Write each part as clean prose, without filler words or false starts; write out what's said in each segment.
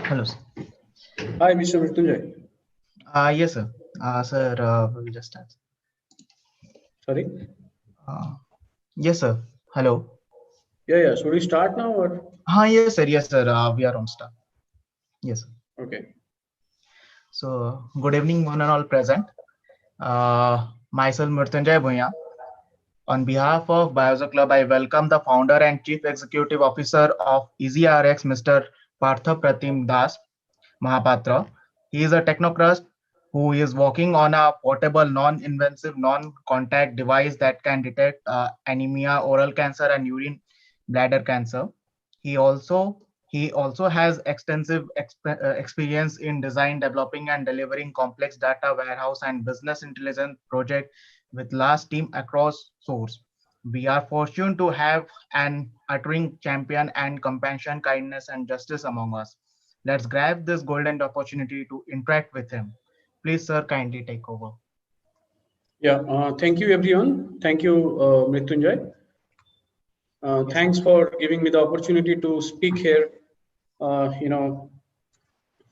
Hello, sir. Hi, Mr. Mrityunjay. Yes, sir. Sir, we'll just start. Sorry. Yes, sir. Hello. Yeah. Should we start now or? Yes, sir. Yes, sir. We are on start. Yes, sir. Okay. So, good evening, one and all present. Myself, Mrityunjay Bhuya. On behalf of BIOZO Club, I welcome the founder and chief executive officer of Ezerx, Mr. Partha Pratim Das Mahapatra. He is a technocrat who is working on a portable, non-invasive, non-contact device that can detect anemia, oral cancer, and urine bladder cancer. He also he also has extensive experience in design, developing, and delivering complex data warehouse and business intelligence project with large team across source. We are fortunate to have an uttering champion and compassion, kindness, and justice among us. Let's grab this golden opportunity to interact with him. Please, sir, kindly take over. Yeah. Thank you, everyone. Thank you, Mrityunjay. Yes, Thanks for giving me the opportunity to speak here. Uh, you know,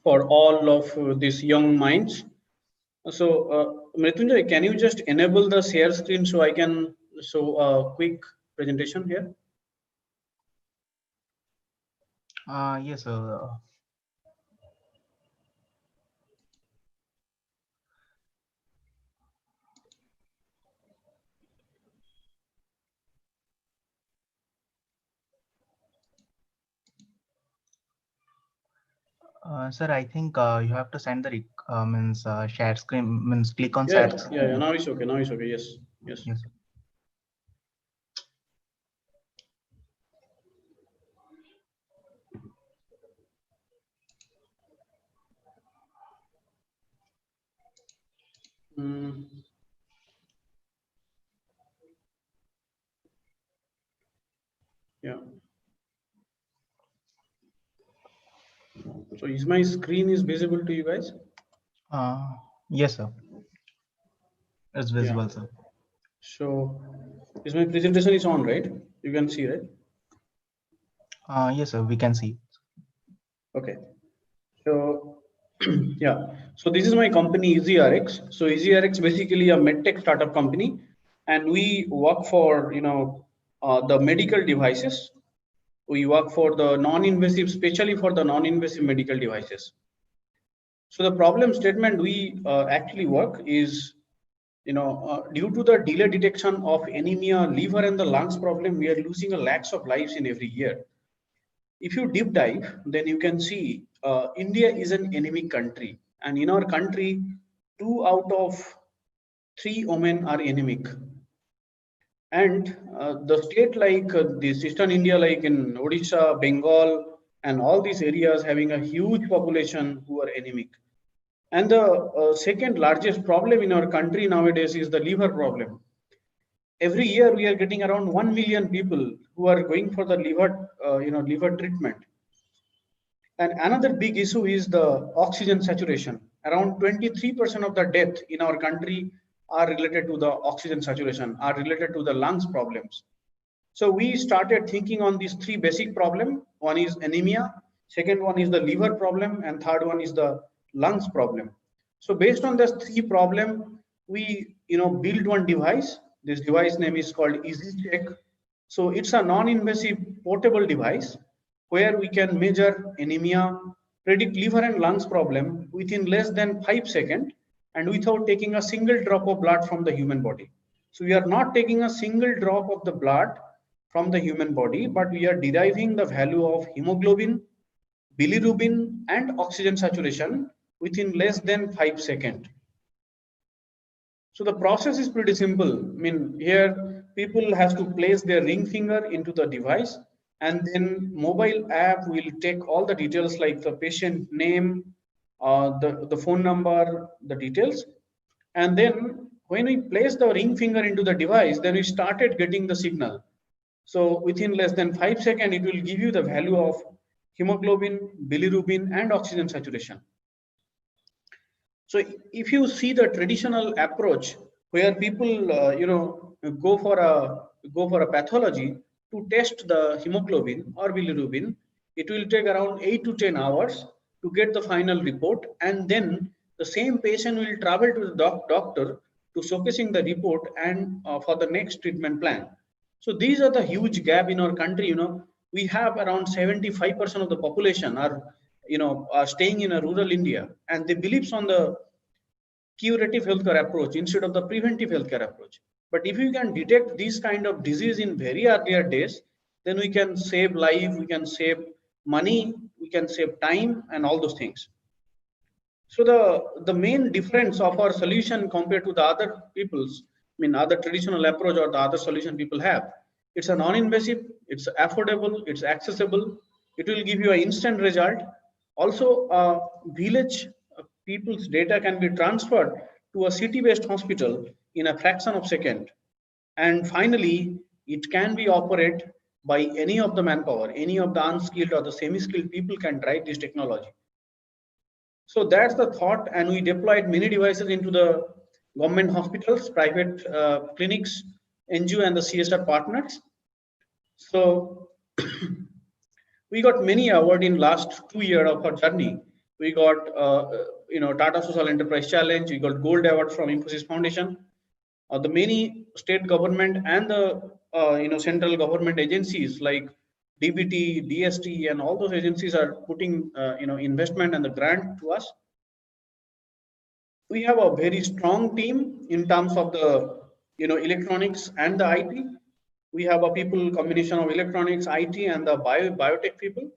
for all of these young minds. So, Mrityunjay, can you just enable the share screen so I can show a quick presentation here? yes, sir. Sir, I think you have to send the means share screen means click on share screen. Yeah. Now it's okay. Now it's okay. Yes. Yes. Sir. Mm. Yeah. So, is my screen is visible to you guys? Yes, sir. It's Yeah. visible, sir. So, is my presentation is on, right? You can see, right? Yes, sir. We can see. Okay. So, yeah. So this is my company, Ezerx. So Ezerx basically a medtech startup company, and we work for the medical devices. We work for the non-invasive, especially for the non-invasive medical devices. So the problem statement we actually work is, due to the delay detection of anemia, liver, and the lungs problem, we are losing a lakhs of lives in every year. If you deep dive, then you can see India is an anemic country, and in our country, 2 out of 3 women are anemic. And the state like this Eastern India, like in Odisha, Bengal, and all these areas having a huge population who are anemic. And the second largest problem in our country nowadays is the liver problem. Every year we are getting around 1 million people who are going for the liver treatment. And another big issue is the oxygen saturation. Around 23% of the death in our country are related to the oxygen saturation, are related to the lungs problems. So we started thinking on these 3 basic problems. One is anemia, second one is the liver problem, and third one is the lungs problem. So based on these 3 problems, we build one device. This device name is called EasyCheck. So it's a non-invasive portable device where we can measure anemia, predict liver and lungs problem within less than 5 seconds and without taking a single drop of blood from the human body. So we are not taking a single drop of the blood from the human body, but we are deriving the value of hemoglobin, bilirubin, and oxygen saturation within less than 5 seconds. So the process is pretty simple. I mean, here people have to place their ring finger into the device, and then mobile app will take all the details like the patient name, the phone number, the details. And then when we place the ring finger into the device, then we started getting the signal. So within less than 5 seconds, it will give you the value of hemoglobin, bilirubin, and oxygen saturation. So if you see the traditional approach where people, go for a pathology to test the hemoglobin or bilirubin, it will take around 8 to 10 hours. to get the final report, and then the same patient will travel to the doctor to showcasing the report and for the next treatment plan. So these are the huge gap in our country. We have around 75% of the population are staying in a rural India, and they believes on the curative healthcare approach instead of the preventive healthcare approach. But if you can detect these kind of disease in very earlier days, then we can save life, we can save money, we can save time, and all those things. So the main difference of our solution compared to the other people's, other traditional approach or the other solution people have, it's a non-invasive, it's affordable, it's accessible, it will give you an instant result. Also, village people's data can be transferred to a city-based hospital in a fraction of a second. And finally, it can be operated by any of the manpower, any of the unskilled or the semi-skilled people can drive this technology. So that's the thought, and we deployed many devices into the government hospitals, private clinics, NGO, and the CSR partners. So we got many awards in last 2 years of our journey. We got Tata Social Enterprise Challenge. We got Gold Award from Infosys Foundation. The many state government and the central government agencies like DBT, DST, and all those agencies are putting investment and the grant to us. We have a very strong team in terms of the electronics and the IT. We have a people combination of electronics, IT, and the biotech people,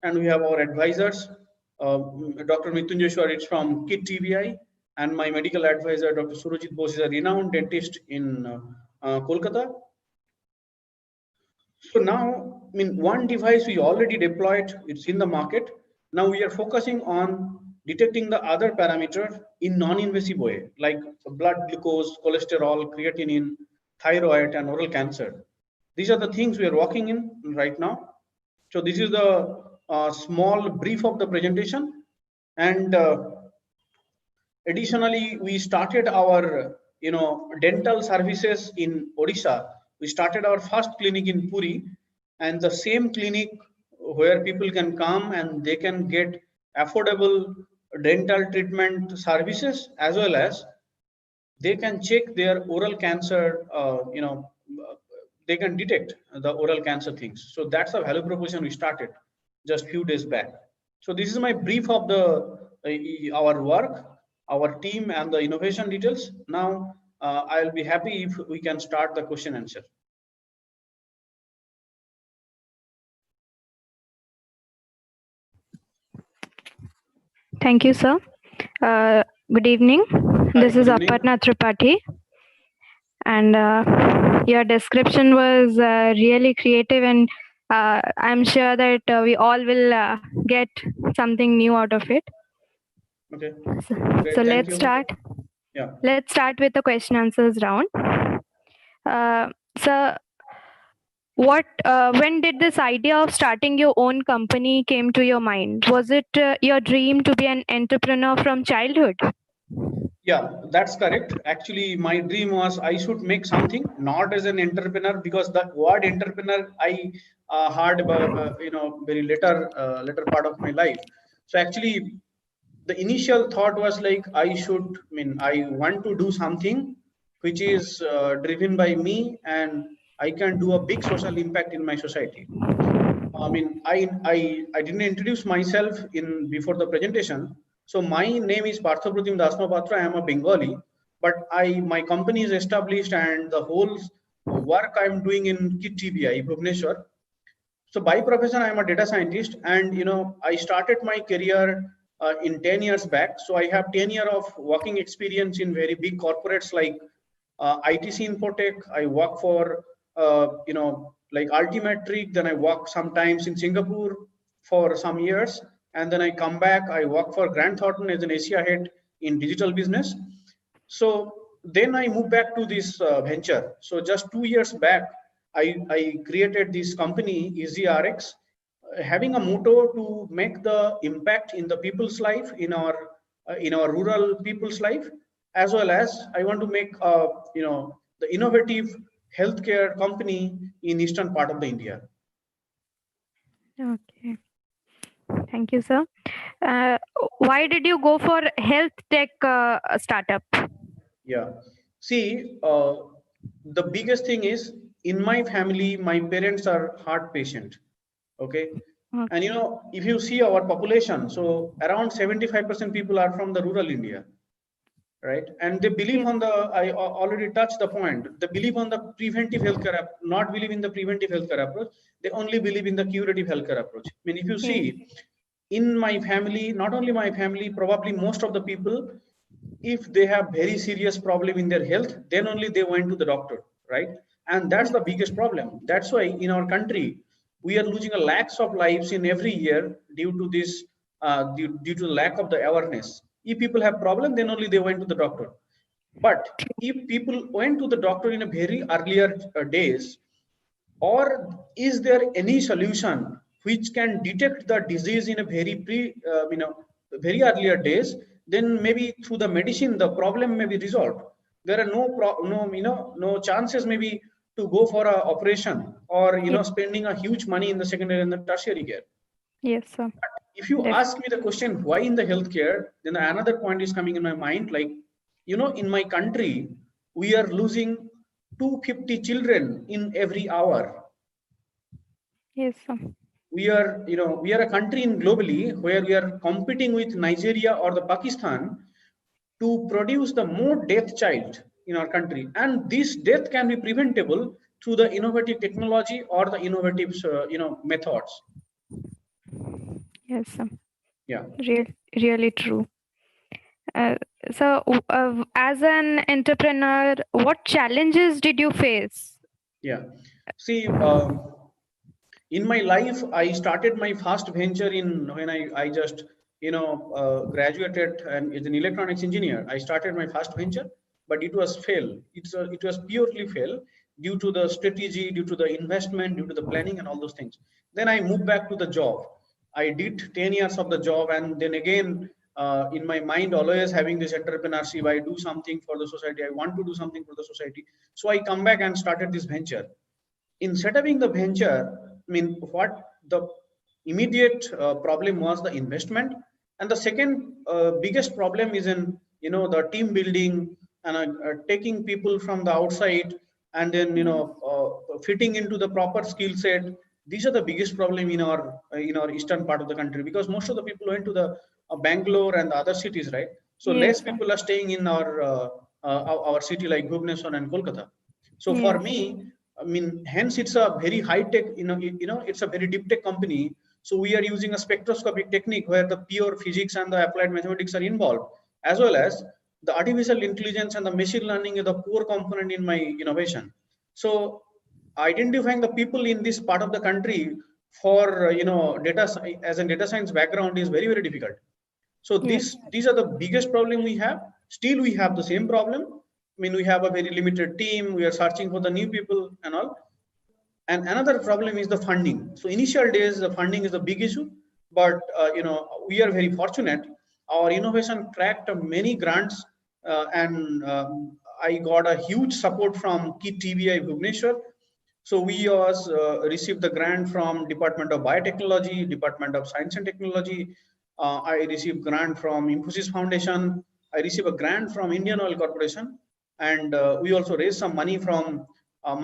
and we have our advisors. Dr. Mrityunjay Shwar is from KIT TBI, and my medical advisor, Dr. Surajit Bose, is a renowned dentist in Kolkata. So now, one device we already deployed, it's in the market. Now we are focusing on detecting the other parameter in non-invasive way, like blood glucose, cholesterol, creatinine, thyroid, and oral cancer. These are the things we are working in right now. So this is the small brief of the presentation. And additionally, we started our dental services in Odisha. We started our first clinic in Puri, and the same clinic where people can come and they can get affordable dental treatment services, as well as they can check their oral cancer, they can detect the oral cancer things. So that's a value proposition we started just few days back. So this is my brief of the our work, our team, and the innovation details. Now I'll be happy if we can start the question answer. Thank you, sir. Good evening. This is Aparna Tripathi, and your description was really creative, and I'm sure that we all will get something new out of it. Okay. So let's start. Yeah. Let's start with the question answers round. So, when did this idea of starting your own company came to your mind? Was it your dream to be an entrepreneur from childhood? Yeah, that's correct. Actually, my dream was I should make something, not as an entrepreneur, because the word entrepreneur I heard about, very later part of my life. So actually, the initial thought was like I want to do something which is driven by me, and I can do a big social impact in my society. I didn't introduce myself in before the presentation. So my name is Partha Mahapatra. I am a Bengali, but my company is established, and the whole work I'm doing in KIT TBI, Bhubaneswar. So by profession, I am a data scientist, and I started my career in 10 years back. So I have 10 years of working experience in very big corporates like ITC Infotech. I work for like Altimetric. Then I work sometimes in Singapore for some years, and then I come back. I work for Grant Thornton as an Asia head in digital business. So then I moved back to this venture. So just 2 years back, I created this company Ezerx, having a motto to make the impact in the people's life, in our rural people's life, as well as I want to make the innovative healthcare company in eastern part of the India. Okay. Thank you, sir. Why did you go for health tech startup? Yeah. See, the biggest thing is in my family, my parents are heart patient. Okay. And Okay. if you see our population, so around 75% people are from the rural India, right? And they believe Yes. on I already touched the point. They believe on the preventive healthcare, not believe in the preventive healthcare approach. They only believe in the curative healthcare approach. I mean, if you Yes. see in my family, not only my family, probably most of the people, if they have very serious problem in their health, then only they went to the doctor, right? And that's the biggest problem. That's why in our country we are losing a lakhs of lives in every year due to this, due to lack of the awareness. If people have problem, then only they went to the doctor. But if people went to the doctor in a very earlier days, or is there any solution which can detect the disease in a very earlier days, then maybe through the medicine the problem may be resolved. There are no chances maybe to go for a operation, or Yes. spending a huge money in the secondary and the tertiary care. Yes, sir. If you Def- ask me the question why in the healthcare, then another point is coming in my mind, like in my country we are losing 250 children in every hour. yes, sir. We are a country in globally where we are competing with Nigeria or the Pakistan to produce the more death child in our country, and this death can be preventable through the innovative technology or the innovative methods. Yes, sir. Yeah. Really true. So, as an entrepreneur, what challenges did you face? Yeah. See, in my life, I started my first venture in when I just graduated and as an electronics engineer. I started my first venture, but it was fail. It was purely fail due to the strategy, due to the investment, due to the planning and all those things. Then I moved back to the job. I did 10 years of the job, and then again, in my mind, always having this entrepreneurship. I do something for the society. I want to do something for the society. So I come back and started this venture. In setting the venture, I mean, what the immediate problem was the investment, and the second biggest problem is in the team building and taking people from the outside, and then Yes. fitting into the proper skill set. These are the biggest problem in our eastern part of the country, because most of the people went to the Bangalore and the other cities, right? So less Yes, sir. people are staying in our city like Bhubaneswar and Kolkata. So for Yes. me, I mean, hence it's a very high tech, it's a very deep tech company. So we are using a spectroscopic technique where the pure physics and the applied mathematics are involved, as well as the artificial intelligence and the machine learning is the core component in my innovation. So identifying the people in this part of the country for as a data science background is very, very difficult. So Yes. these are the biggest problem we have. Still, we have the same problem. I mean, we have a very limited team. We are searching for the new people and all. And another problem is the funding. So initial days, the funding is a big issue, but we are very fortunate. Our innovation cracked many grants, and I got a huge support from KIT TBI Bhubaneswar. So we received the grant from Department of Biotechnology, Department of Science and Technology. I received grant from Infosys Foundation. I received a grant from Indian Oil Corporation, and we also raised some money from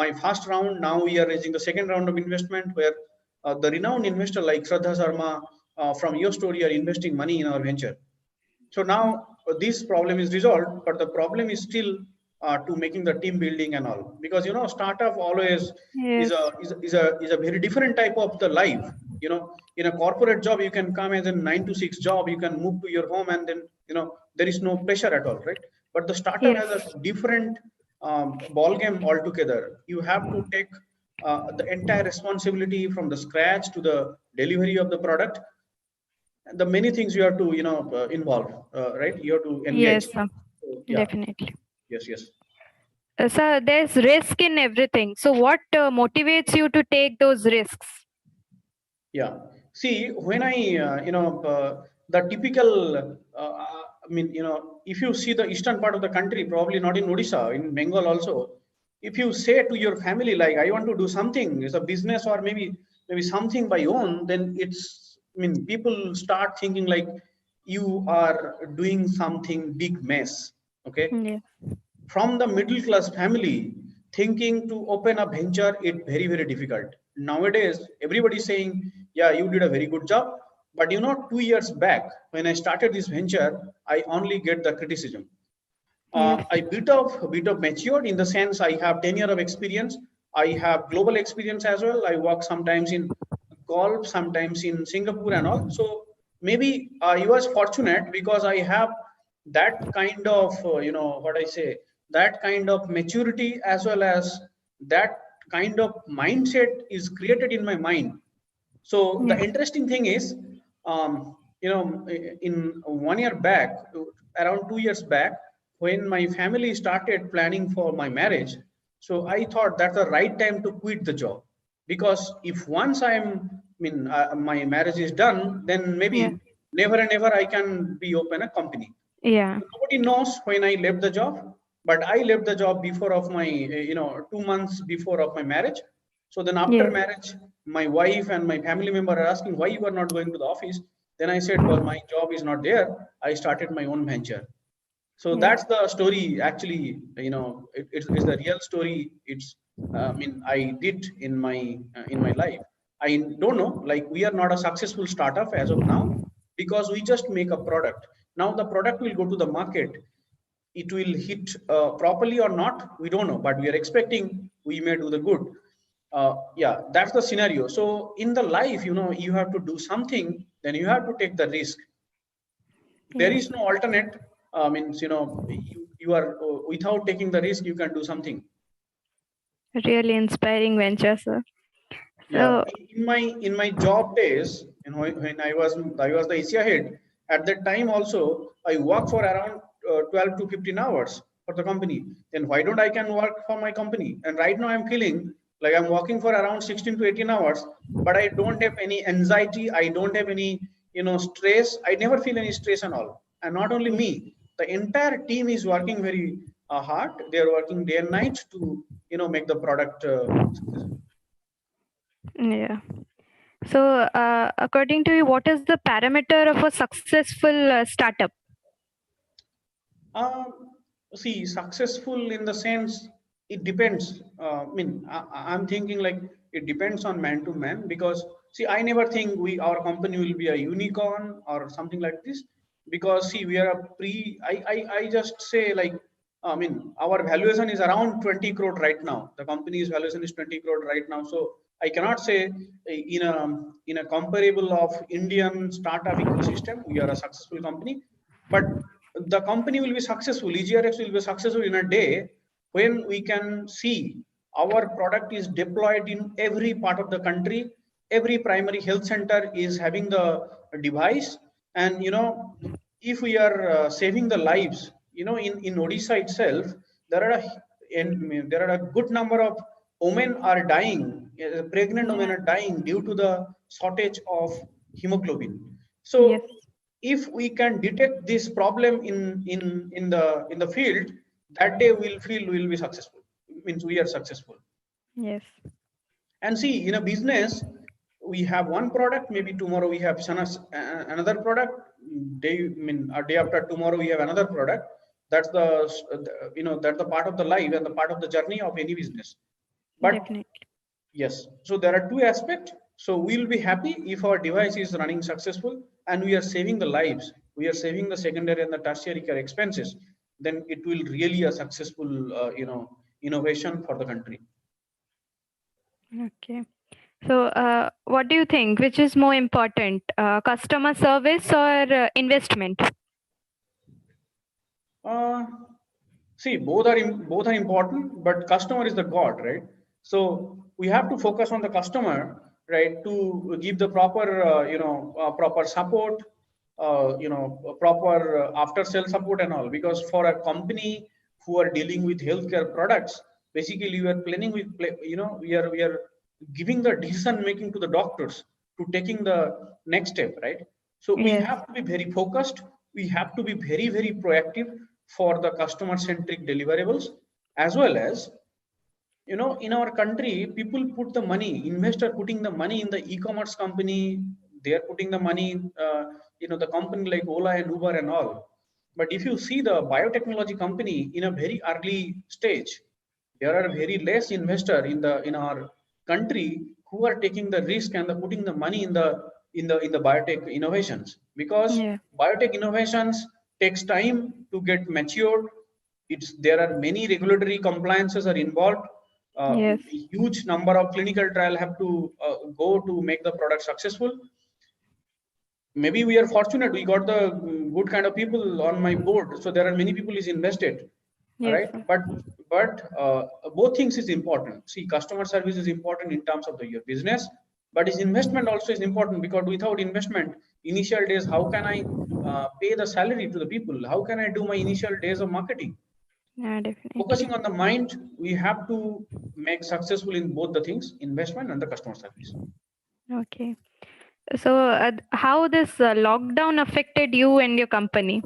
my first round. Now we are raising the second round of investment, where the renowned investor like Shraddha Sharma from Your Story are investing money in our venture. So now this problem is resolved, but the problem is still to making the team building and all, because startup always is Yes. a very different type of the life. In a corporate job, you can come as a 9 to 6 job, you can move to your home, and then there is no pressure at all, right? But the startup has a Yes. different ball game altogether. You have to take the entire responsibility from the scratch to the delivery of the product, the many things you have to involve, right? You have to engage. Yes, sir. So, yeah. Definitely. Yes. So there's risk in everything. So what motivates you to take those risks? Yeah. See, when I the typical I mean, if you see the eastern part of the country, probably not in Odisha, in Bengal also, if you say to your family like, I want to do something, it's a business or maybe something by own, then I mean, people start thinking like you are doing something big mess. Okay. Yeah. From the middle class family, thinking to open a venture, it very, very difficult. Nowadays, everybody is saying, yeah, you did a very good job. But 2 years back, when I started this venture, I only get the criticism. Yes. I bit of matured in the sense I have 10 years of experience. I have global experience as well. I work sometimes in Gulf, sometimes in Singapore and all. So maybe I was fortunate because I have that kind of, what I say, that kind of maturity as well as that kind of mindset is created in my mind. So the Yeah. interesting thing is, in 1 year back, around 2 years back, when my family started planning for my marriage, so I thought that's the right time to quit the job, because if once my marriage is done, then Yeah. maybe never and ever I can be open a company. Yeah. Nobody knows when I left the job, but I left the job before of my, 2 months before of my marriage. So then after Yes. marriage, my wife and my family member are asking why you are not going to the office. Then I said, well, my job is not there. I started my own venture. So Yes. that's the story. Actually, it's the real story. It's, I did in my life. I don't know, like we are not a successful startup as of now because we just make a product. Now the product will go to the market. It will hit properly or not, we don't know, but we are expecting we may do the good. Yeah, that's the scenario. So in the life, you have to do something, then you have to take the risk. There Yes. is no alternate. Means you are without taking the risk, you can do something. Really inspiring venture, sir. Yeah, So in my job days, when I was the Asia head. At that time also, I work for around 12 to 15 hours for the company. Then why don't I can work for my company? And right now I'm feeling like I'm working for around 16 to 18 hours, but I don't have any anxiety. I don't have any stress. I never feel any stress and all. And not only yeah. me, the entire team is working very hard. They are working day and night to make the product successful. Yeah. So, according to you, what is the parameter of a successful startup? See, successful in the sense it depends. I'm thinking like it depends on man to man, because see, I never think our company will be a unicorn or something like this, because see, we are a I just say like, our valuation is around 20 crore right now. The company's valuation is 20 crore right now. So I cannot say in a comparable of Indian startup ecosystem, we are a successful company, but the company will be successful. Ezerx will be successful in a day when we can see our product is deployed in every part of the country. Every primary health center is having the device, and if we are saving the lives, in Odisha itself, there are a good number of women are dying. Pregnant women Yeah. are dying due to the shortage of hemoglobin. Yes. So if we can detect this problem in the field, that day we'll feel we'll be successful. It means we are successful. Yes. And see, in a business, we have one product, maybe tomorrow we have another product. A day after tomorrow we have another product. That's that's the part of the life and the part of the journey of any business. But Definitely. yes, so there are two aspects. So we'll be happy if our device is running successful and we are saving the lives, we are saving the secondary and the tertiary care expenses. Then it will really a successful, innovation for the country. Okay. So, what do you think? Which is more important, customer service or investment? Uh, See, both are important, but customer is the god, right? So we have to focus on the customer, right, to give the proper, proper support, proper after sale support and all. Because for a company who are dealing with healthcare products, basically we are planning with, we are giving the decision making to the doctors to taking the next step, right? So we Yes. have to be very focused. We have to be very, very proactive for the customer centric deliverables, as well as, in our country, people put the money, investor putting the money in the e-commerce company, they are putting the money, the company like Ola and Uber and all. But if you see the biotechnology company in a very early stage, there are very less investor in our country who are taking the risk and putting the money in the biotech innovations, because Yeah. biotech innovations takes time to get matured. There are many regulatory compliances are involved. Yes. A huge number of clinical trial have to go to make the product successful. Maybe we are fortunate, we got the good kind of people on my board, so there are many people is invested. All Yes, right, sir. but both things is important. See, customer service is important in terms of your business, but its investment also is important, because without investment, initial days, how can I pay the salary to the people? How can I do my initial days of marketing? Yeah, definitely. Focusing on the mind, we have to make successful in both the things, investment and the customer service. Okay. So, how this lockdown affected you and your company?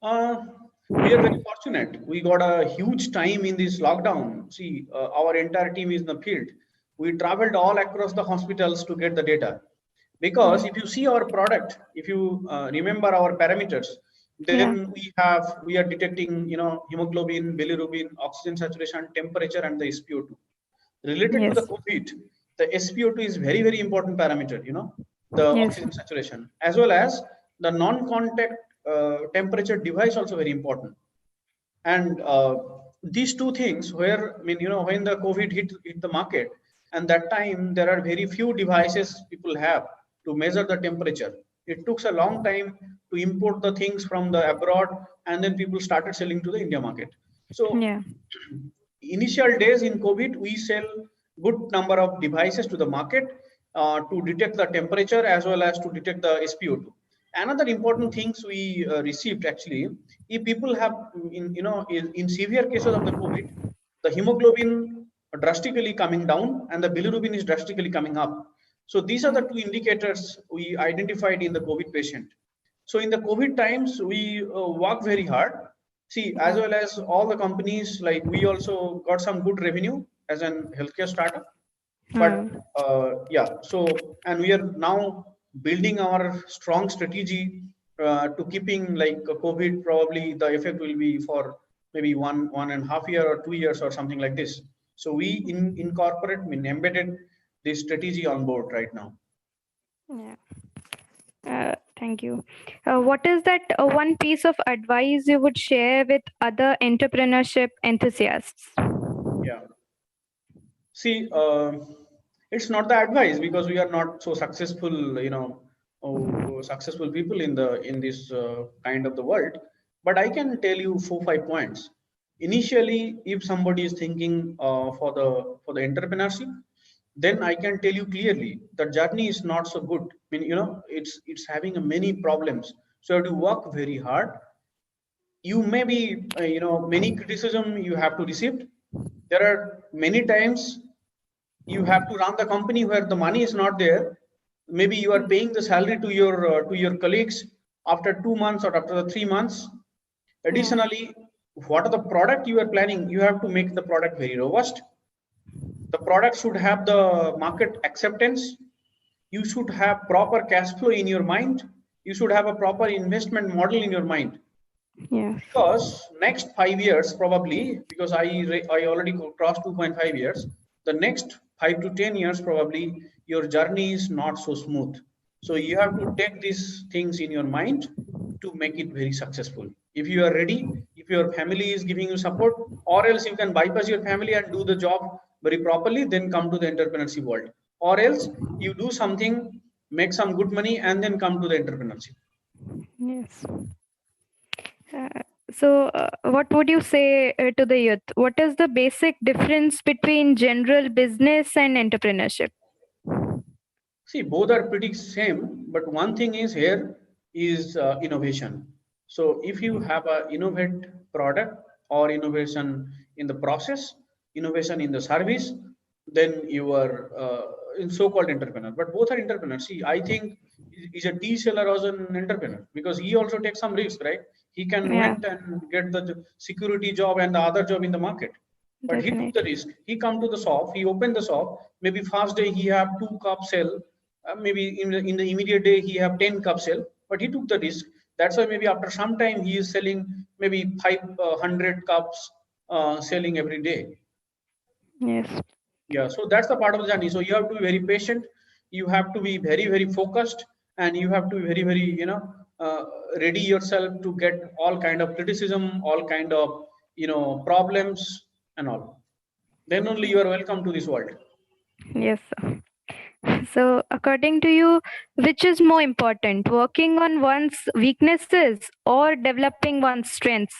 We are very fortunate. We got a huge time in this lockdown. See, our entire team is in the field. We traveled all across the hospitals to get the data. Because if you see our product, if you remember our parameters, Yeah. then we are detecting, hemoglobin, bilirubin, oxygen saturation, temperature, and the SpO2. Related to the Yes. COVID, the SpO2 is very, very important parameter, the Yes. oxygen saturation, as well as the non-contact temperature device also very important. And these two things, where, when the COVID hit the market, and that time there are very few devices people have to measure the temperature. It took a long time to import the things from the abroad, and then people started selling to the India market. So Yeah. initial days in COVID, we sell good number of devices to the market to detect the temperature as well as to detect the SpO2. Another important things we received, actually, if people have in severe cases of the COVID, the hemoglobin drastically coming down and the bilirubin is drastically coming up. So these are the two indicators we identified in the COVID patient. So in the COVID times, we work very hard. See, as well as all the companies, like we also got some good revenue as an healthcare startup. But yeah, so, and we are now building our strong strategy to keeping like COVID, probably the effect will be for maybe 1.5 years or 2 years or something like this. So we incorporate, embedded this strategy on board right now. Yeah. Thank you. What is that one piece of advice you would share with other entrepreneurship enthusiasts? Yeah. See, it's not the advice, because we are not so successful, successful people in this kind of the world. But I can tell you 4-5 points. Initially, if somebody is thinking for the entrepreneurship, then I can tell you clearly the journey is not so good. I mean, it's having many problems. So you have to work very hard. You may be, many criticism you have to receive. There are many times you have to run the company where the money is not there. Maybe you are paying the salary to your colleagues after 2 months or after the 3 months. Additionally, what are the product you are planning? You have to make the product very robust. The product should have the market acceptance. You should have proper cash flow in your mind. You should have a proper investment model in your mind. Yes. Because next 5 years, probably, because I already crossed 2.5 years, the next 5 to 10 years, probably your journey is not so smooth. So you have to take these things in your mind to make it very successful. If you are ready, if your family is giving you support, or else you can bypass your family and do the job very properly, then come to the entrepreneurship world. Or else you do something, make some good money, and then come to the entrepreneurship. Yes. So, what would you say to the youth? What is the basic difference between general business and entrepreneurship? See, both are pretty same, but one thing is here is innovation. So if you have a innovate product or innovation in the process, innovation in the service, then you are in so-called entrepreneur. But both are entrepreneurs. See, I think is a tea seller as an entrepreneur, because he also takes some risk, right? He can went and get the security job and the other job in the market. But he took the risk. He come to the shop. He opened the shop. Maybe first day he have 2 cups sell, maybe in the immediate day he have 10 cup sale, but he took the risk. That's why maybe after some time he is selling maybe 500 cups selling every day. Yes. Yeah, so that's the part of the journey. So you have to be very patient, you have to be very, very focused, and you have to be very, very, ready yourself to get all kind of criticism, all kind of, problems and all. Then only you are welcome to this world. Yes, sir. So, according to you, which is more important, working on one's weaknesses or developing one's strengths?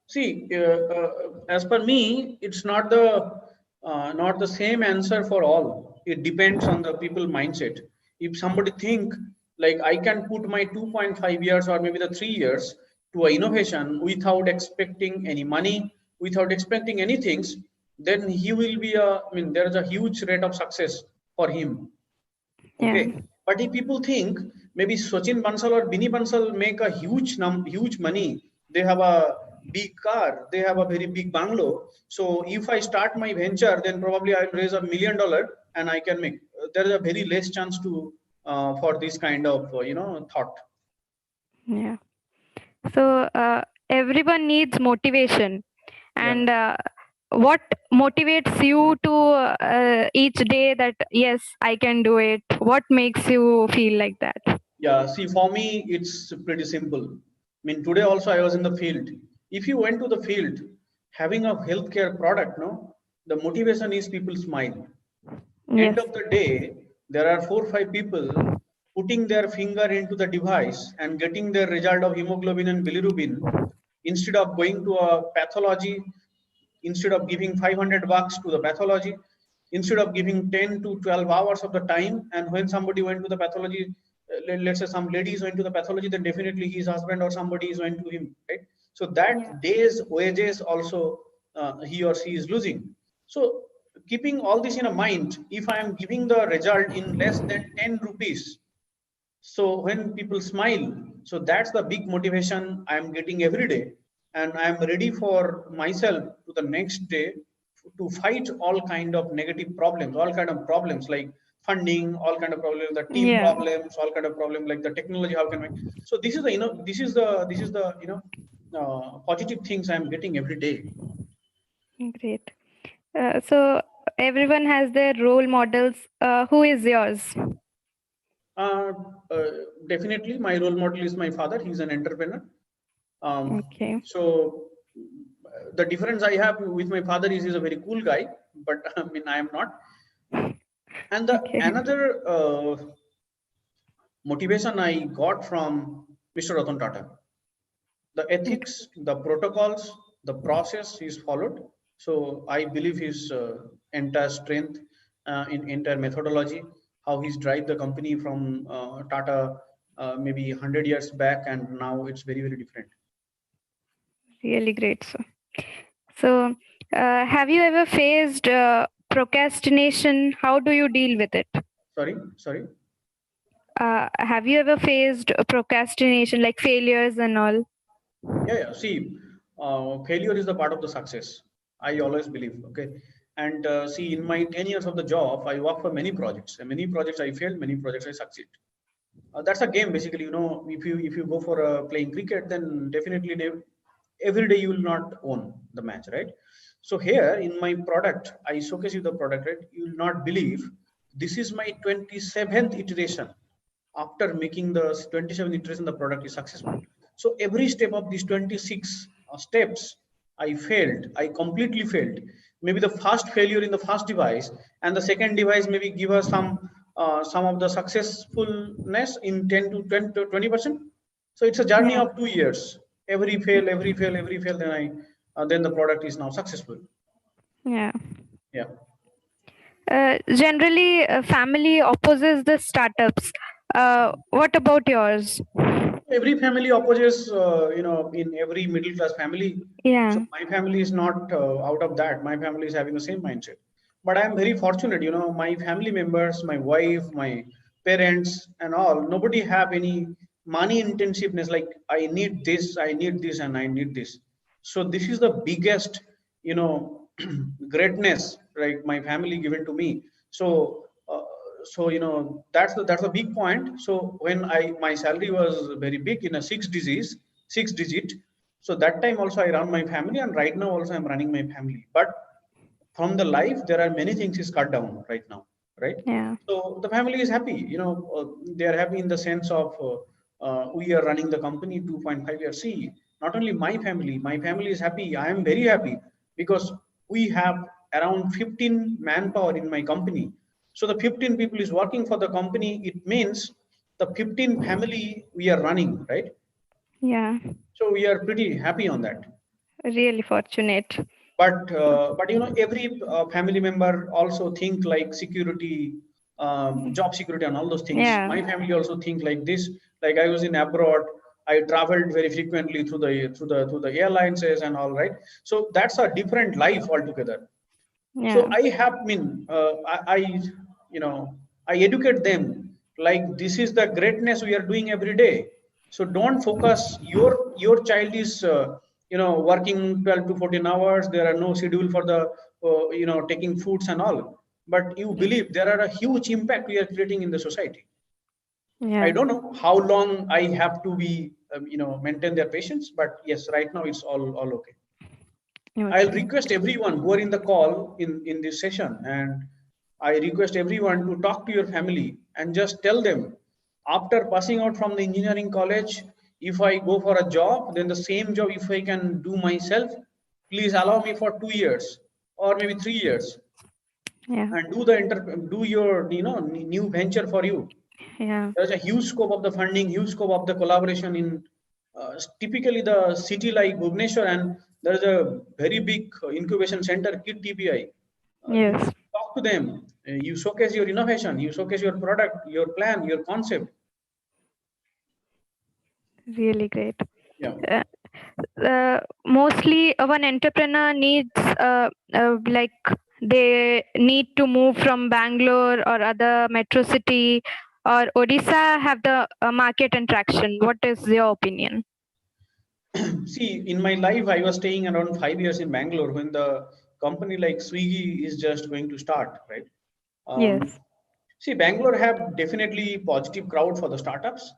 See, as per me, it's not the same answer for all. It depends on the people mindset. If somebody think like I can put my 2.5 years or maybe the 3 years to a innovation without expecting any money, without expecting anything, then he will be I mean, there is a huge rate of success for him. Okay, Yeah. but if people think maybe Sachin Bansal or Bini Bansal make a huge money, they have a big car, they have a very big bungalow. So if I start my venture, then probably I'll raise $1 million and I can make. There is a very less chance to for this kind of thought. Yeah. So, everyone needs motivation. And what motivates you to each day that, yes, I can do it? What makes you feel like that? Yeah, see, for me, it's pretty simple. I mean, today also I was in the field. If you went to the field having a healthcare product, no, the motivation is people smile. End Yes. of the day, there are 4 or 5 people putting their finger into the device and getting their result of hemoglobin and bilirubin instead of going to a pathology, instead of giving $500 to the pathology, instead of giving 10 to 12 hours of the time. And when somebody went to the pathology, let's say some ladies went to the pathology, then definitely his husband or somebody is going to him, right? So that day's wages also he or she is losing. So keeping all this in a mind, if I am giving the result in less than 10 rupees, so when people smile, so that's the big motivation I am getting every day, and I am ready for myself to the next day to fight all kind of negative problems, all kind of problems like funding, all kind of problems, the team Yeah. problems, all kind of problem like the technology. How can we? So this is the positive things I am getting every day. Great. So, everyone has their role models. Who is yours? Uh, uh, Definitely, my role model is my father. He's an entrepreneur. Okay. So the difference I have with my father is he's a very cool guy, but I mean I am not. And the Okay. another motivation I got from Mr. Ratan Tata, the ethics, the protocols, the process is followed. So I believe his entire strength in entire methodology, how he's drive the company from Tata maybe 100 years back, and now it's very, very different. Really great, sir. So, have you ever faced procrastination? How do you deal with it? Sorry. Have you ever faced procrastination, like failures and all? Yeah. See, failure is the part of the success. I always believe. Okay, and see, in my 10 years of the job, I work for many projects. And many projects I failed, many projects I succeed. That's a game, basically. If you go for playing cricket, then definitely every day you will not own the match, right? So here in my product, I showcase you the product, right? You will not believe this is my 27th iteration. After making the 27th iteration, the product is successful. So every step of these 26 steps, I failed. I completely failed. Maybe the first failure in the first device, and the second device maybe give us some of the successfulness in 10 to 20%. So it's a journey Yeah. of 2 years. Every fail, every fail. Then the product is now successful. Yeah. Yeah. Generally, family opposes the startups. What about yours? Every family opposes, in every middle class family. Yeah. So my family is not out of that. My family is having the same mindset. But I am very fortunate, my family members, my wife, my parents, and all. Nobody have any money intensiveness like I need this, and I need this. So this is the biggest, greatness, right? My family given to me. So so that's the big point. So when my salary was very big in a six digit. So that time also I run my family, and right now also I'm running my family. But from the life, there are many things is cut down right now, right? Yeah. So the family is happy. They are happy in the sense of we are running the company 2.5 years. See, not only my family is happy. I am very happy because we have around 15 manpower in my company. So the 15 people is working for the company. It means the 15 family we are running, right? Yeah. So we are pretty happy on that. Really fortunate. But every family member also think like security, job security, and all those things. Yeah. My family also think like this. Like I was in abroad, I traveled very frequently through the airlines and all, right? So that's a different life altogether. So Yeah. I have I educate them like this is the greatness we are doing every day. So don't focus. Your child is working 12 to 14 hours. There are no schedule for the taking foods and all. But you believe there are a huge impact we are creating in the society. Yeah. I don't know how long I have to be maintain their patience, but yes, right now it's all okay. I'll Okay. request everyone who are in the call in this session, and I request everyone to talk to your family and just tell them after passing out from the engineering college, if I go for a job, then the same job, if I can do myself, please allow me for 2 years or maybe 3 years Yeah. and do your new venture for you. Yeah. There's a huge scope of the funding, huge scope of the collaboration in typically the city like Bhubaneswar, and there's a very big incubation center, KIT TPI. You Yes. talk to them, you showcase your innovation, you showcase your product, your plan, your concept. Really great. Yeah. Mostly one entrepreneur needs like they need to move from Bangalore or other metro city, or Odisha have the market and traction. What is your opinion? See, in my life, I was staying around 5 years in Bangalore when the company like Swiggy is just going to start, right? Yes. See, Bangalore have definitely positive crowd for the startups.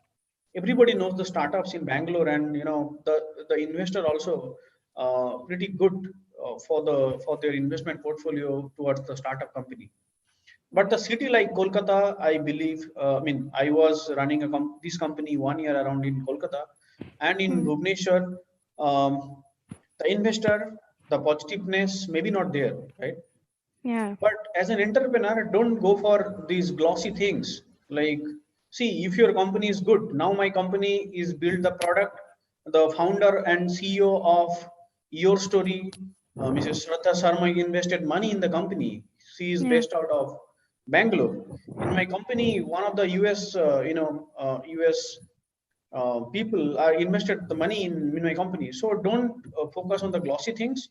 Everybody knows the startups in Bangalore, and the investor also pretty good for their investment portfolio towards the startup company. But the city like Kolkata, I believe, I was running this company 1 year around in Kolkata, and in Bhubaneswar, um, the investor, the positiveness maybe not there, right? Yeah. But as an entrepreneur, don't go for these glossy things. Like, see, if your company is good, now my company is build the product. The founder and CEO of Your Story, Mrs. Shraddha Sharma, invested money in the company. She is Yeah. based out of Bangalore. In my company, one of the US people are invested the money in my company. So don't focus on the glossy things.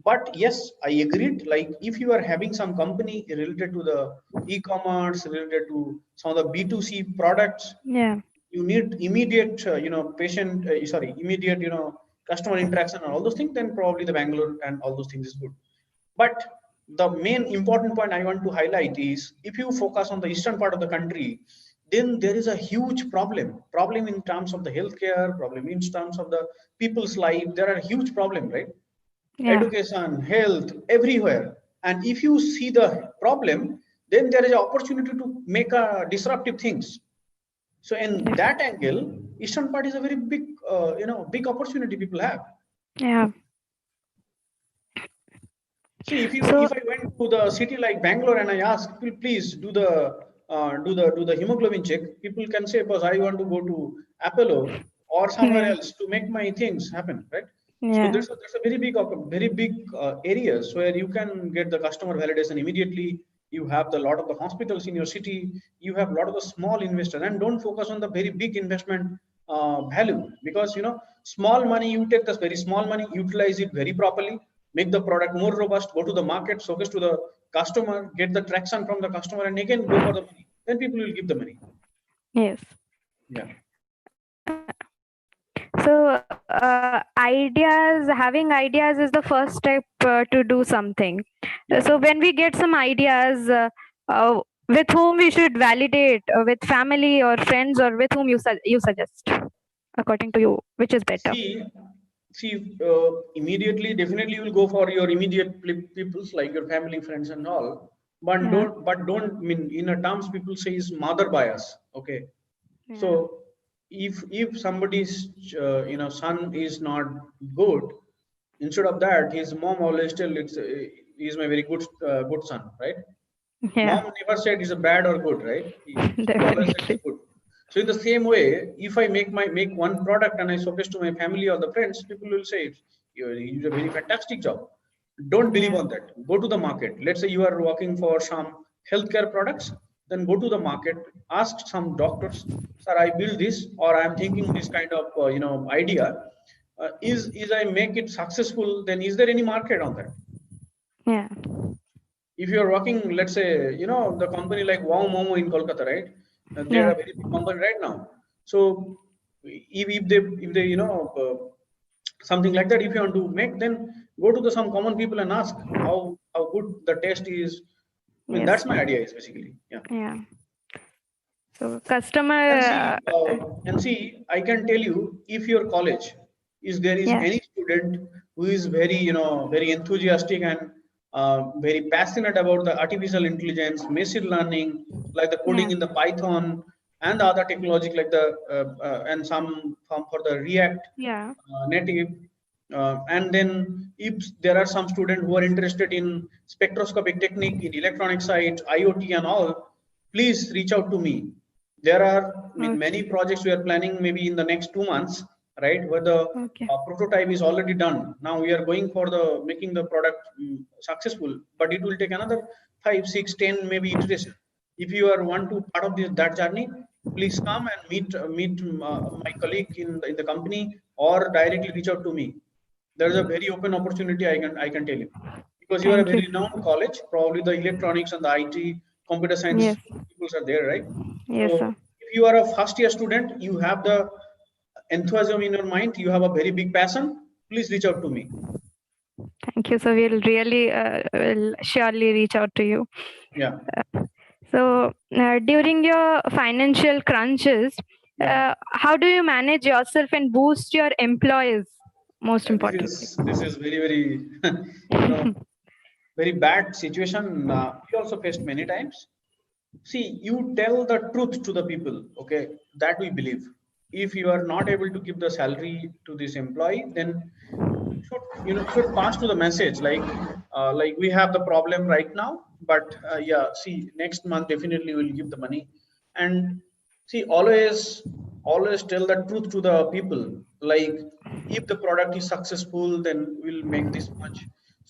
But yes, I agreed. Like if you are having some company related to the e-commerce, related to some of the B2C products, Yeah. you need immediate, immediate, customer interaction and all those things. Then probably the Bangalore and all those things is good. But the main important point I want to highlight is if you focus on the eastern part of the country, then there is a huge problem in terms of the healthcare, problem in terms of the people's life. There are huge problem, right? Yeah. Education, health, everywhere. And if you see the problem, then there is an opportunity to make a disruptive things. So in that angle, eastern part is a very big, big opportunity people have. Yeah. See, So if I went to the city like Bangalore and I ask people, please do the hemoglobin check, people can say, "Boss, I want to go to Apollo or somewhere yeah. else to make my things happen," right? So Yeah. there's a very big areas where you can get the customer validation immediately. You have the lot of the hospitals in your city. You have a lot of the small investors, and don't focus on the very big investment value, because small money, you take this very small money, utilize it very properly, make the product more robust, go to the market, showcase to the customer, get the traction from the customer, and again go for the money. Then people will give the money. Yes. Yeah. So having ideas is the first step to do something. Yeah. So when we get some ideas, with whom we should validate, with family or friends, or with whom you suggest, according to you, which is better? Immediately, definitely you will go for your immediate peoples like your family, friends, and all. But Yeah. don't mean in a terms people say is mother bias. Okay, Yeah. so if somebody's son is not good, instead of that, his mom always tell he's my very good son, right? Yeah. Mom never said he's a bad or good, right? She always said he's Definitely. good. So in the same way, if I make one product and I showcase to my family or the friends, people will say you do a very fantastic job. Don't believe Yeah. on that. Go to the market. Let's say you are working for some healthcare products, then go to the market, ask some doctors, sir, I build this or I'm thinking this kind of idea. Is I make it successful? Then is there any market on that? Yeah. If you're working, let's say, the company like Wow Momo in Kolkata, right? They're Yeah. a very big company right now. So if they something like that, if you want to make, then go to the some common people and ask how good the taste is. I mean, Yes. that's my idea is basically, yeah. Yeah. So customer. And see, I can tell you, if your college is there is Yeah. any student who is very, very enthusiastic and very passionate about the artificial intelligence, machine learning, like the coding Yeah. in the Python and the other technology like the and some for the React Yeah. native. And then if there are some students who are interested in spectroscopic technique in electronic side, IoT and all, please reach out to me. There are many Okay. projects we are planning maybe in the next 2 months, right? Where the Okay. prototype is already done. Now we are going for the making the product successful, but it will take another 5, 6, 10 maybe iteration. If you are want to part of that journey, please come and meet my colleague in the company or directly reach out to me. There is a very open opportunity, I can tell you, because you are a Thank you. very renowned college. Probably the electronics and the IT, computer science Yes. people are there, right? Yes, So sir. if you are a first year student, you have the enthusiasm in your mind, you have a very big passion. Please reach out to me. Thank you. So we'll really, will surely reach out to you. Yeah, So during your financial crunches, yeah. how do you manage yourself and boost your employees? Most This importantly. is this is very very very bad situation. We also faced many times. See, you tell the truth to the people, okay, that we believe. If you are not able to give the salary to this employee, then should pass to the message like we have the problem right now, but yeah, see, next month definitely we'll give the money. And see, always tell the truth to the people. Like, if the product is successful, then we'll make this much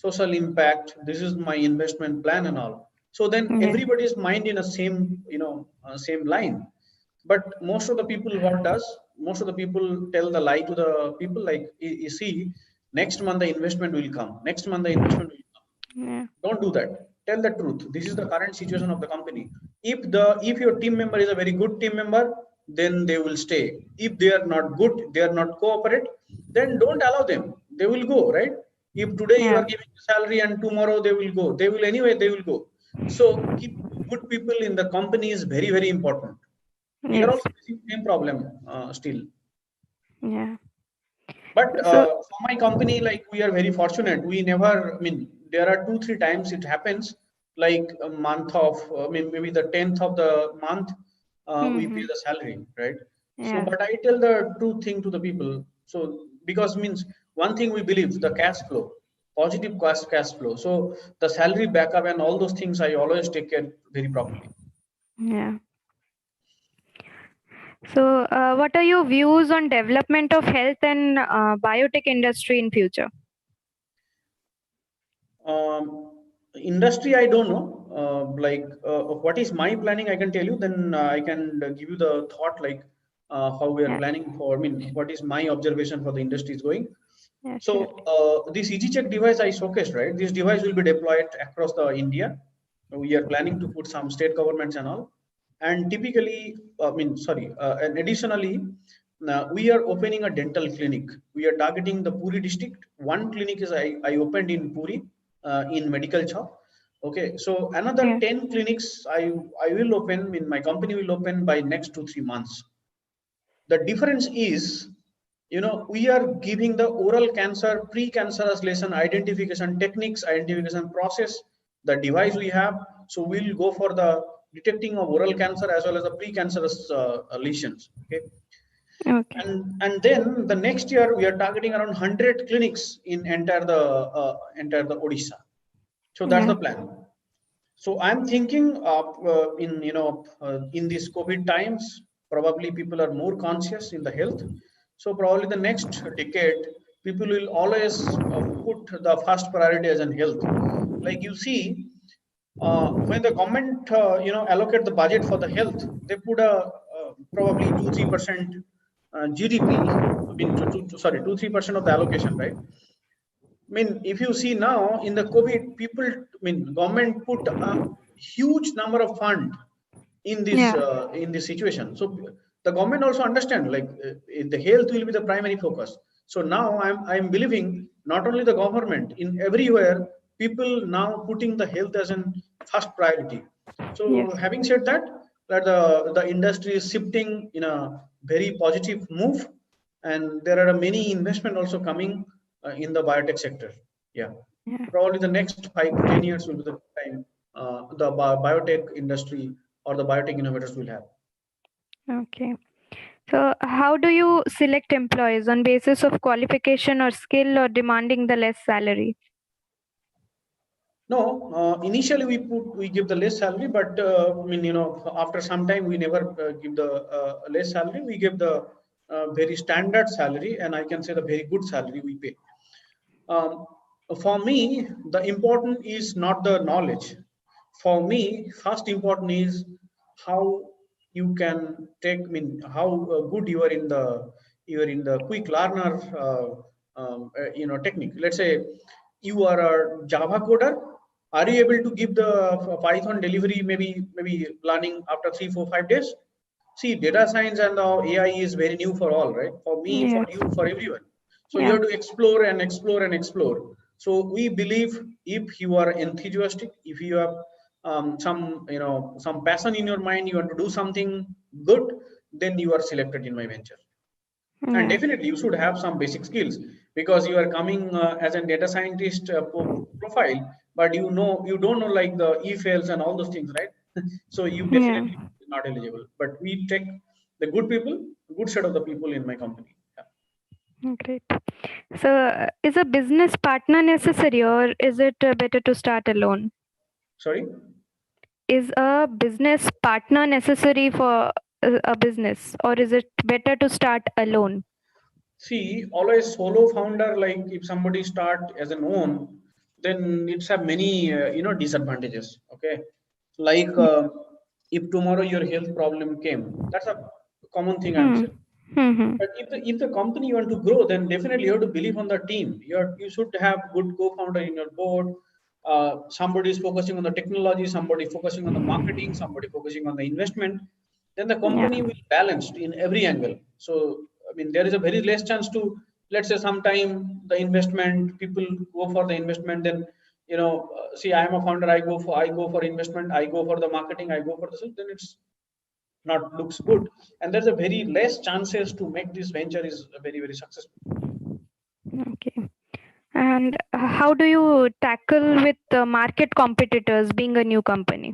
social impact. This is my investment plan and all. So then Yeah. everybody's mind in a same same line. But most of the people, what does most of the people tell the lie to the people, like, you see, next month the investment will come, next month the investment will come. Yeah. Don't do that. Tell the truth. This is the current situation of the company. If your team member is a very good team member, then they will stay. If they are not good, they are not cooperate, then don't allow them. They will go, right? If today you Yeah. are giving salary and tomorrow they will go, they will anyway, they will go. So keep good people in the company is very very important. We are Yes. also facing same problem still. Yeah. But So for my company, like, we are very fortunate. We never, I mean, there are 2, 3 times it happens, like a month of, I mean, maybe the 10th of the month, we pay the salary, right? So, yeah. but I tell the true thing to the people. So, because means one thing we believe, the cash flow, positive cash flow. So the salary backup and all those things, I always take care very properly. Yeah. So what are your views on development of health and biotech industry in future? Industry, I don't know. What is my planning, I can tell you. Then I can give you the thought, like, how we are Yeah. planning for. I mean, what is my observation for the industry is going. Yeah. So Sure. this EasyCheck device I showcased, right? This device will be deployed across the India. We are planning to put some state governments and all. And typically, and additionally, we are opening a dental clinic. We are targeting the Puri district. One clinic is I opened in Puri in medical shop. Okay, so another 10 clinics I will open, my company will open by next 2-3 months. The difference is, we are giving the oral cancer, pre-cancerous lesion identification techniques, identification process, the device we have. So we'll go for the detecting of oral cancer as well as the pre-cancerous lesions. Okay. And then the next year we are targeting around 100 clinics in entire the Odisha. So that's the plan. So I'm thinking in these COVID times, probably people are more conscious in the health. So probably the next decade, people will always put the first priority as in health. Like you see, when the government allocate the budget for the health, they put a probably 2-3% GDP. I mean, 2-3% of the allocation, right? I mean, if you see now in the COVID, government put a huge number of fund in this situation. So the government also understand like the health will be the primary focus. So now I'm believing not only the government, in everywhere people now putting the health as an first priority. So having said that, the industry is shifting in a very positive move, and there are many investment also coming in the biotech sector. Probably the next 5 to 10 years will be the time the biotech industry or the biotech innovators will have. Okay. So how do you select employees, on basis of qualification or skill, or demanding the less salary? No, initially we give the less salary, but after some time we never give the less salary. We give the very standard salary, and I can say the very good salary we pay. For me, the important is not the knowledge. For me, first important is how you can take, how good you are in the quick learner, technique. Let's say you are a Java coder. Are you able to give the Python delivery maybe learning after 3, 4, 5 days? See, data science and AI is very new for all, right? For me, for you, for everyone. So you have to explore and explore and explore. So we believe if you are enthusiastic, if you have some passion in your mind, you want to do something good, then you are selected in my venture. And definitely you should have some basic skills, because you are coming as a data scientist profile, but you don't know like the e-fails and all those things, right? So you definitely not eligible. But we take the good people, good set of the people in my company. Great. So is a business partner necessary, or is it better to start alone? Sorry? Is a business partner necessary for a business, or is it better to start alone? See, always solo founder, like if somebody start as an own, then it's have many disadvantages. Okay, like if tomorrow your health problem came, that's a common thing I'm saying. But if the company you want to grow, then definitely you have to believe on the team. You should have good co-founder in your board. Somebody is focusing on the technology, somebody focusing on the marketing, somebody focusing on the investment. Then the company will balanced in every angle. So there is a very less chance to, let's say, sometime the investment people go for the investment. Then see, I am a founder. I go for investment. I go for the marketing. I go for the sales. Then it's not looks good, and there's a very less chances to make this venture is very, very successful. Okay. And how do you tackle with the market competitors being a new company?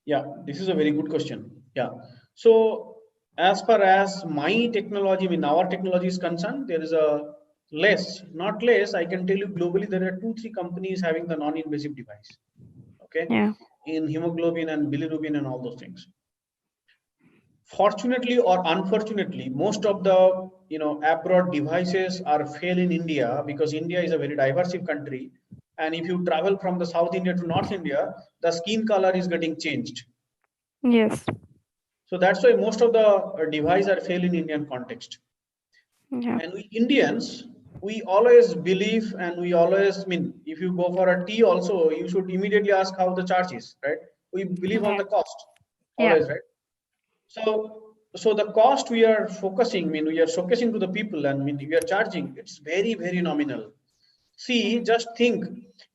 Yeah, this is a very good question. Yeah, so as far as my technology, our technology is concerned, there is a not less, I can tell you globally there are 2-3 companies having the non-invasive device. Okay, in hemoglobin and bilirubin and all those things. Fortunately or unfortunately, most of the abroad devices are fail in India, because India is a very diverse country, and if you travel from the South India to North India, the skin color is getting changed. Yes. So that's why most of the devices are fail in Indian context. And we Indians, we always believe, and we always if you go for a tea also, you should immediately ask how the charge is, right? We believe on the cost always, right? So the cost we are focusing, we are showcasing to the people, and we are charging, it's very, very nominal. See, just think,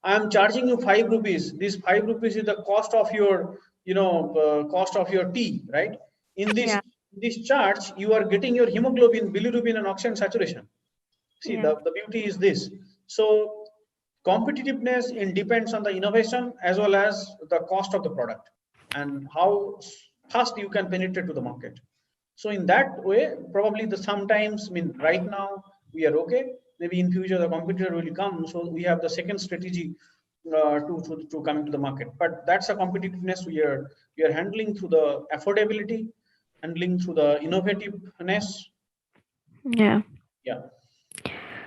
I am charging you 5 rupees. This 5 rupees is the cost of your, cost of your tea, right? In Yeah. this charge, you are getting your hemoglobin, bilirubin, and oxygen saturation. See, Yeah. the beauty is this. So competitiveness depends on the innovation as well as the cost of the product and how fast you can penetrate to the market. So in that way, probably sometimes, I mean, right now we are okay. Maybe in future the competitor will come. So we have the second strategy to coming to the market. But that's a competitiveness we are handling through the affordability, handling through the innovativeness. Yeah. Yeah.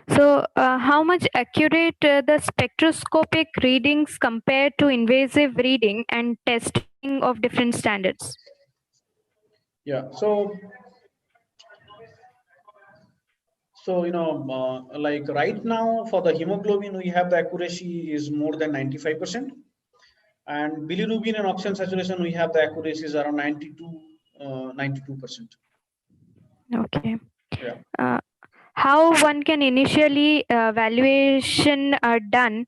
So, how much accurate the spectroscopic readings compared to invasive reading and testing of different standards? Yeah. So like right now for the hemoglobin, we have the accuracy is more than 95%, and bilirubin and oxygen saturation, we have the accuracy is around 92%. Okay. Yeah. How one can initially valuation done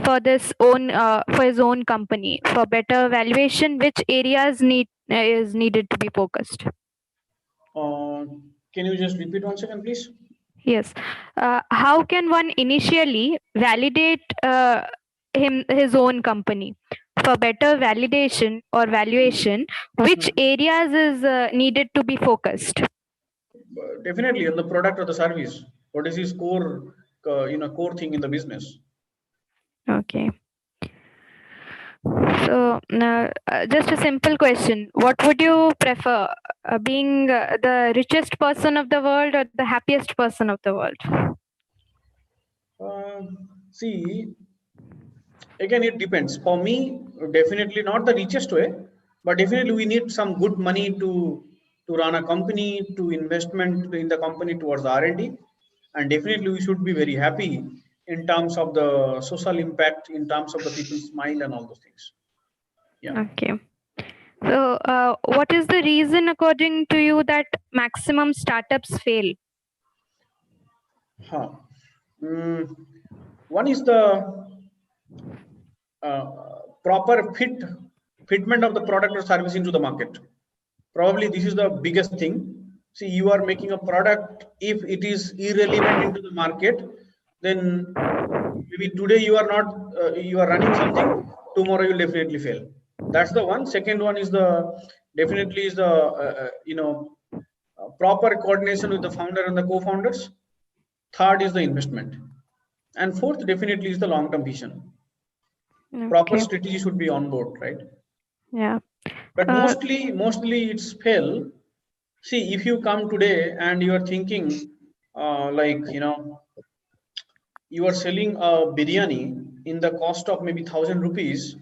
for this own for his own company for better valuation? Which areas is needed to be focused? Can you just repeat one second, please? Yes. How can one initially validate his own company for better validation or valuation? Which areas is needed to be focused? Definitely on the product or the service. What is his core, core thing in the business? Okay. So, just a simple question. What would you prefer, being the richest person of the world or the happiest person of the world? See, again, it depends. For me, definitely not the richest way, but definitely we need some good money to run a company, to investment in the company towards R&D, and definitely we should be very happy in terms of the social impact, in terms of the people's mind and all those things. Yeah. Okay. So, what is the reason, according to you, that maximum startups fail? Huh. One is the proper fitment of the product or service into the market. Probably this is the biggest thing. See, you are making a product, if it is irrelevant into the market, then maybe today you are not you are running something, tomorrow you'll definitely fail. That's the one. Second one is the definitely is the proper coordination with the founder and the co-founders. Third is the investment, and fourth definitely is the long-term vision. Okay. Proper strategy should be on board, right? Yeah. But mostly it's fail. See, if you come today and you are thinking you are selling a biryani in the cost of maybe 1,000 rupees,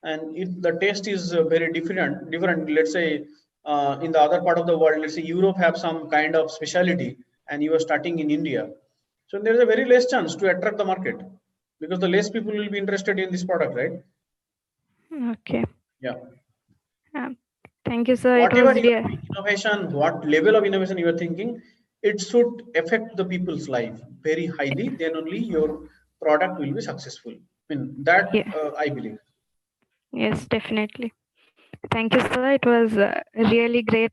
and if the taste is very different, let's say in the other part of the world, let's say Europe have some kind of specialty, and you are starting in India, so there is a very less chance to attract the market, because the less people will be interested in this product, right? Okay. Yeah. Thank you, sir. Whatever It was innovation, what level of innovation you are thinking, it should affect the people's life very highly. Then only your product will be successful. I mean that I believe. Yes, definitely. Thank you, sir. It was really great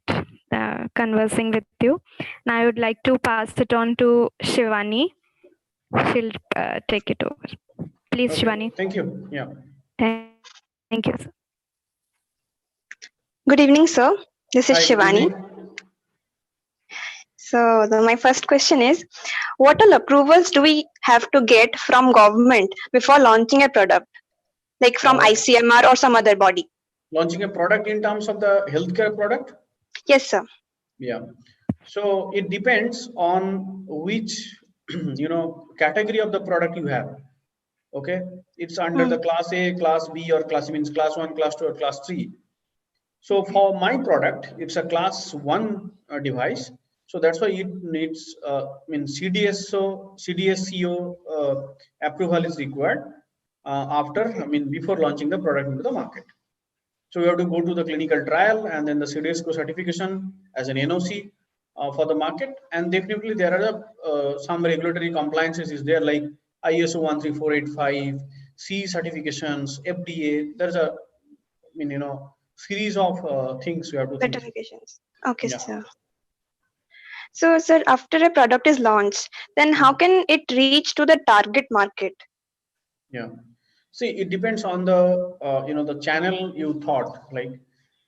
conversing with you. Now I would like to pass it on to Shivani. She'll take it over. Please, Okay. Shivani. Thank you. Yeah. Thank you, sir. Good evening, sir. This is Hi, good Shivani. evening. So my first question is, what all approvals do we have to get from government before launching a product, like from ICMR or some other body? Launching a product in terms of the healthcare product? Yes, sir. Yeah. So it depends on which category of the product you have. Okay, it's under the class A, class B, or class means class 1, class 2, or class 3. So for my product, it's a class 1 device. So that's why it needs CDSCO approval is required before launching the product into the market. So you have to go to the clinical trial and then the CDSCO certification as an NOC for the market. And definitely there are some regulatory compliances is there, like ISO 13485, C certifications, FDA. There's a, series of things we have to think. Certifications. Okay, Yeah. sir. So, sir, after a product is launched, then how can it reach to the target market? Yeah. See, it depends on the the channel you thought, like,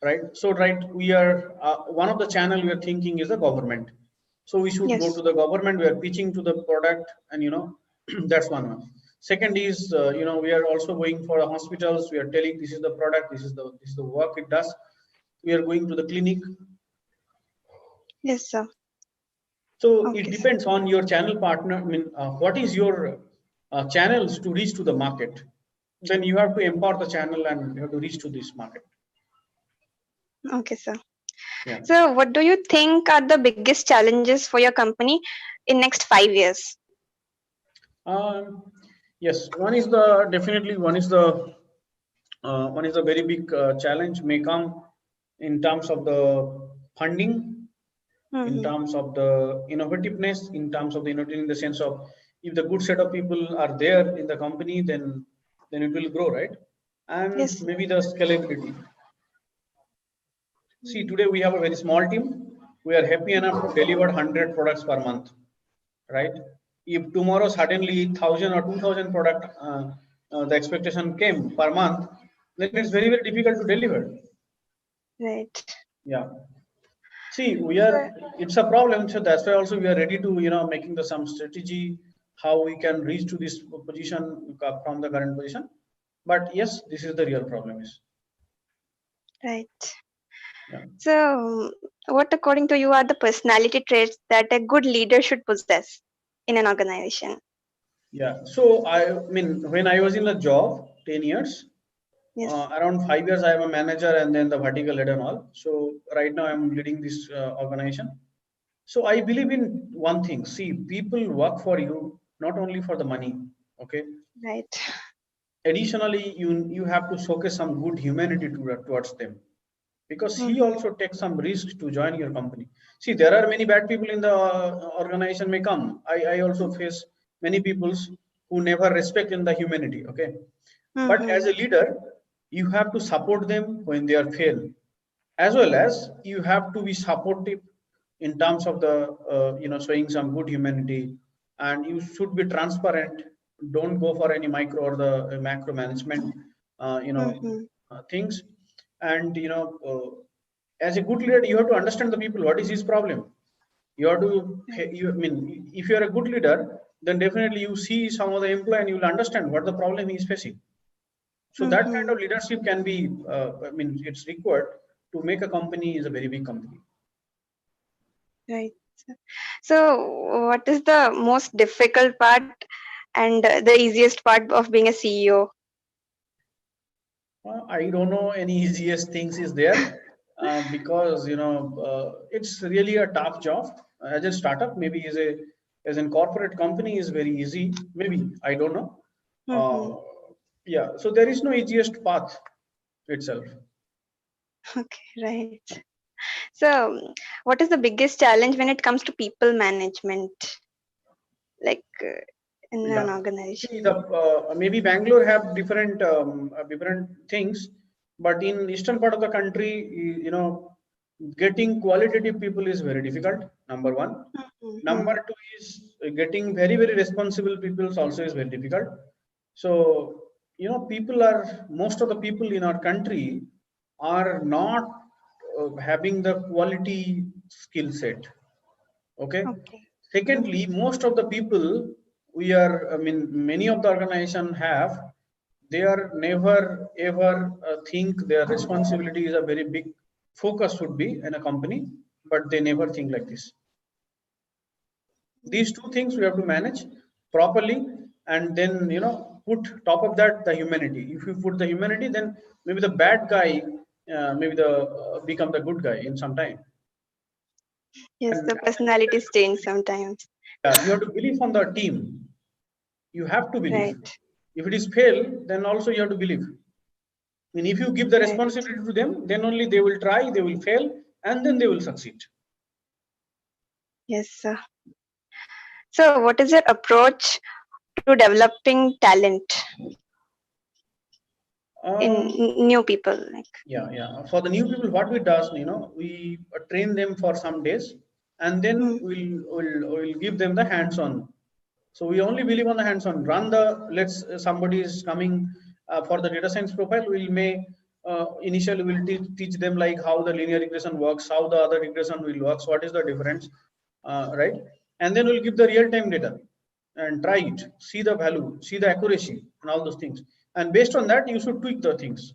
right? So, right, we are one of the channel we are thinking is the government. So we should go Yes. to the government. We are pitching to the product, and that's one. Second is we are also going for the hospitals. We are telling this is the product, this is the work it does. We are going to the clinic. Yes, sir. So Okay, it sir. depends on your channel partner. What is your channels to reach to the market? Then you have to empower the channel and you have to reach to this market. Okay, sir. Yeah. So, what do you think are the biggest challenges for your company in next 5 years? Yes, one is the very big challenge may come in terms of the funding, in terms of the innovativeness, in terms of the innovative in the sense of if the good set of people are there in the company, then it will grow, right? And Yes. maybe the scalability. See, today we have a very small team. We are happy enough to deliver 100 products per month, right? If tomorrow suddenly 1,000 or 2,000 product, the expectation came per month, then it's very, very difficult to deliver. Right. Yeah. See, it's a problem. So that's why also we are ready to, making some strategy, how we can reach to this position from the current position. But yes, this is the real problem is. Right. Yeah. So, what according to you are the personality traits that a good leader should possess in an organization? Yeah. So when I was in the job 10 years, Yes. around 5 years, I am a manager and then the vertical head and all. So right now I'm leading this organization. So I believe in one thing. See, people work for you not only for the money. Okay. Right. Additionally, you have to showcase some good humanity towards them, because he also takes some risk to join your company. See, there are many bad people in the organization may come. I also face many peoples who never respect in the humanity. Okay. But as a leader, you have to support them when they are fail, as well as you have to be supportive in terms of the showing some good humanity, and you should be transparent. Don't go for any micro or the macro management things. And as a good leader, you have to understand the people. What is his problem? You have to. If you are a good leader, then definitely you see some of the employee and you will understand what the problem he is facing. So that kind of leadership can be, it's required to make a company is a very big company. Right. So, what is the most difficult part and the easiest part of being a CEO? I don't know any easiest things is there because it's really a tough job. As a startup, maybe as a corporate company is very easy. Maybe I don't know. Yeah, so there is no easiest path itself. Okay, right. So, what is the biggest challenge when it comes to people management, like in an organization? Maybe Bangalore have different things, but in eastern part of the country, getting qualitative people is very difficult. Number one. Number two is getting very, very responsible people also is very difficult. So most of the people in our country are not having the quality skill set. Okay. Secondly, most of the people many of the organization they are never ever think their responsibility is a very big focus should be in a company, but they never think like this. These two things we have to manage properly, and then put top of that the humanity. If you put the humanity, then maybe the bad guy become the good guy in some time. Yes, the personalities change sometimes. Yeah, you have to believe on the team. You have to believe. Right. If it is fail, then also you have to believe. If you give the responsibility to them, then only they will try, they will fail, and then they will succeed. Yes, sir. So, what is your approach to to developing talent in new people? Like, yeah. For the new people, what we does, we train them for some days, and then we'll give them the hands-on. So we only believe on the hands-on. Run the somebody is coming for the data science profile. Initially we'll teach them like how the linear regression works, how the other regression will works, what is the difference, right? And then we'll give the real-time data and try it, see the value, see the accuracy, and all those things. And based on that, you should tweak the things.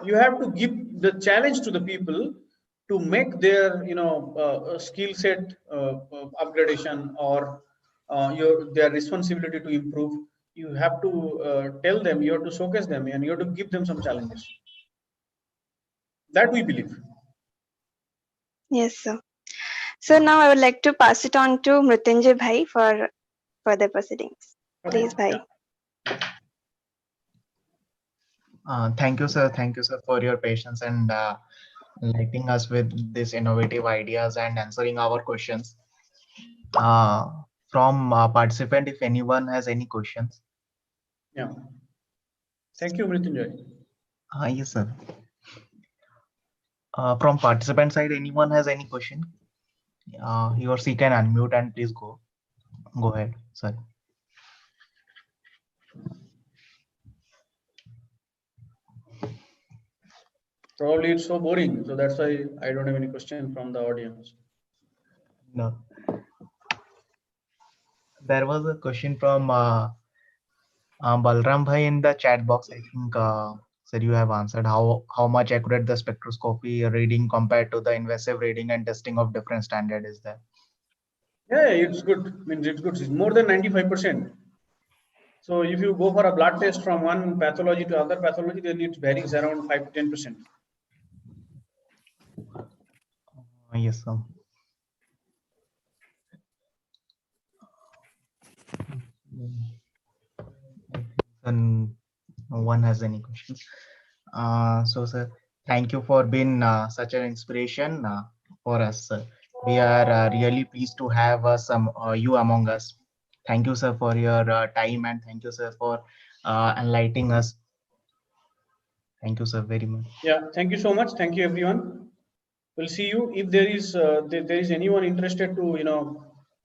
You have to give the challenge to the people to make their skill set upgradation or their responsibility to improve. You have to tell them, you have to showcase them, and you have to give them some challenges. That we believe. yes, sir. So now I would like to pass it on to Mrityunjay Bhai for further proceedings. Please, Bhai. Thank you, sir. Thank you, sir, for your patience and enlightening us with these innovative ideas and answering our questions. From participant, if anyone has any questions. Yeah. Thank you, Mrityunjay. Yes, sir. From participant side, anyone has any question? He or she can unmute and please go ahead, sir. Probably it's so boring, so that's why I don't have any question from the audience. No. There was a question from Balram Bhai in the chat box. I think, sir, you have answered how much accurate the spectroscopy reading compared to the invasive reading and testing of different standard is there? Yeah, it's good. Means it's good. It's more than 95%. So if you go for a blood test from one pathology to other pathology, then it varies around 5 to 10%. Yes, sir. And no one has any questions. So, sir, thank you for being such an inspiration for us, sir. We are really pleased to have you among us. Thank you, sir, for your time, and thank you, sir, for enlightening us. Thank you, sir, very much. Yeah, thank you so much. Thank you, everyone. We'll see you. If there is anyone interested to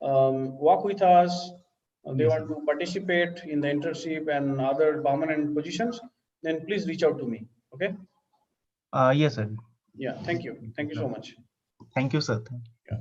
work with us, they want to participate in the internship and other permanent positions, then please reach out to me. Okay. Yes, sir. Yeah. Thank you. Thank you so much. Thank you, sir. Yeah.